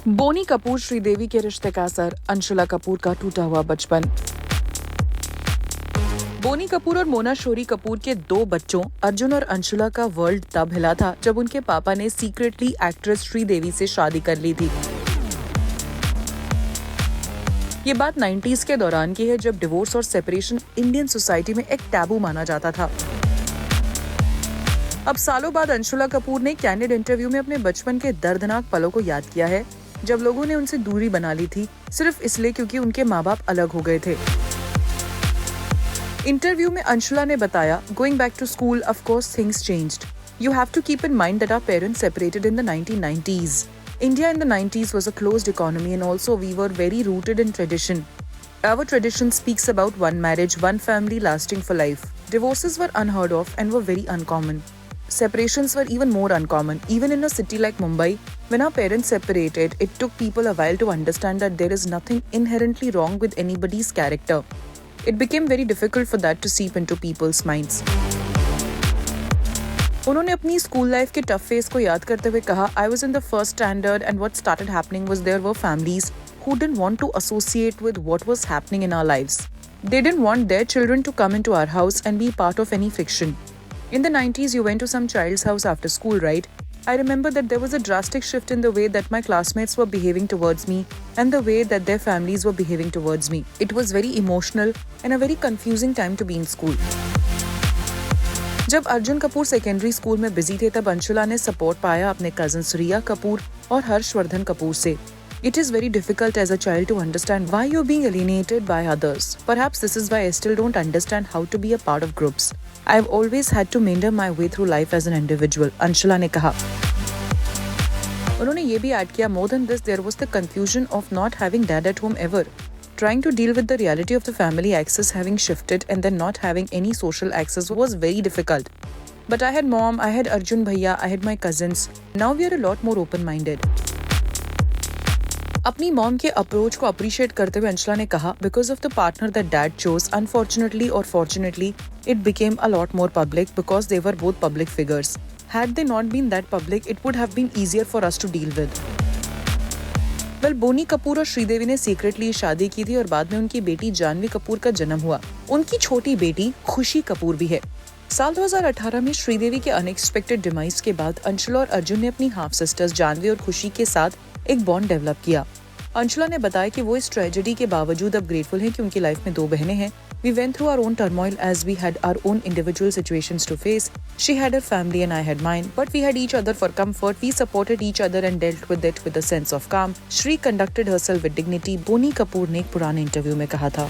बोनी कपूर श्रीदेवी के रिश्ते का असर, अंशुला कपूर का टूटा हुआ बचपन। बोनी कपूर और मोना शोरी कपूर के 2 बच्चों अर्जुन और अंशुला का वर्ल्ड तब हिला था जब उनके पापा ने सीक्रेटली एक्ट्रेस श्रीदेवी से शादी कर ली थी। ये बात 90s के दौरान की है, जब डिवोर्स और सेपरेशन इंडियन सोसाइटी में एक टैबू माना जाता था। अब सालों बाद अंशुला कपूर ने कैंडिड इंटरव्यू में अपने बचपन के दर्दनाक पलों को याद किया है, जब लोगों ने उनसे दूरी बना ली थी सिर्फ इसलिए क्योंकि उनके माँ बाप अलग हो गए थे। इंटरव्यू में अंशुला ने बताया, going back to school, of course things changed. You have to keep in mind that our parents separated in the 1990s. India in the 90s was a closed economy and also we were very rooted in tradition. Our tradition speaks about one marriage, one family lasting for life. Divorces were unheard of and were very uncommon. Separations were even more uncommon. Even in a city like Mumbai, when our parents separated, it took people a while to understand that there is nothing inherently wrong with anybody's character. It became very difficult for that to seep into people's minds. उन्होंने अपनी school life के tough face को याद करते हुए कहा, I was in the first standard and what started happening was there were families who didn't want to associate with what was happening in our lives. They didn't want their children to come into our house and be part of any fiction. In the 90s, you went to some child's house after school, right? I remember that there was a drastic shift in the way that my classmates were behaving towards me and the way that their families were behaving towards me. It was very emotional and a very confusing time to be in school. जब Arjun Kapoor secondary school में busy थे, तब अंशुला ने support पाया अपने cousins रिया कपूर और हर्षवर्धन कपूर से। It is very difficult as a child to understand why you're being alienated by others. Perhaps this is why I still don't understand how to be a part of groups. I've always had to meander my way through life as an individual, Anshula ने कहा। उन्होंने ये भी add किया, more than this, there was the confusion of not having dad at home ever. Trying to deal with the reality of the family access having shifted and then not having any social access was very difficult. But I had mom, I had Arjun Bhaiya, I had my cousins. Now we are a lot more open-minded. अपनी mom के approach को appreciate करते हुए अंशुला ने कहा, because of the partner that dad chose, unfortunately और fortunately, it became a lot more public because they were both public figures. Had they not been that public, it would have been easier for us to deal with. Well, Boney Kapoor और श्रीदेवी ने secretly शादी की थी और बाद में उनकी बेटी जानवी कपूर का जन्म हुआ. उनकी छोटी बेटी खुशी कपूर भी है. साल 2018 में श्रीदेवी के अनएक्सपेक्टेड डिमाइस के बाद अंशुला और अर्जुन ने अपनी हाफ सिस्टर्स जानवी और खुशी के साथ एक बॉन्ड डेवलप किया. अंशुला ने बताया कि वो इस ट्रेजेडी के बावजूद अब ग्रेटफुल हैं कि उनकी लाइफ में 2 बहनें हैं. We went through our own turmoil as we had our own individual situations to face. She had her family and I had mine, but we had each other for comfort. We supported each other and dealt with it with a sense of calm. Shri conducted herself with dignity. Boney Kapoor ने एक पुराने interview में कहा था.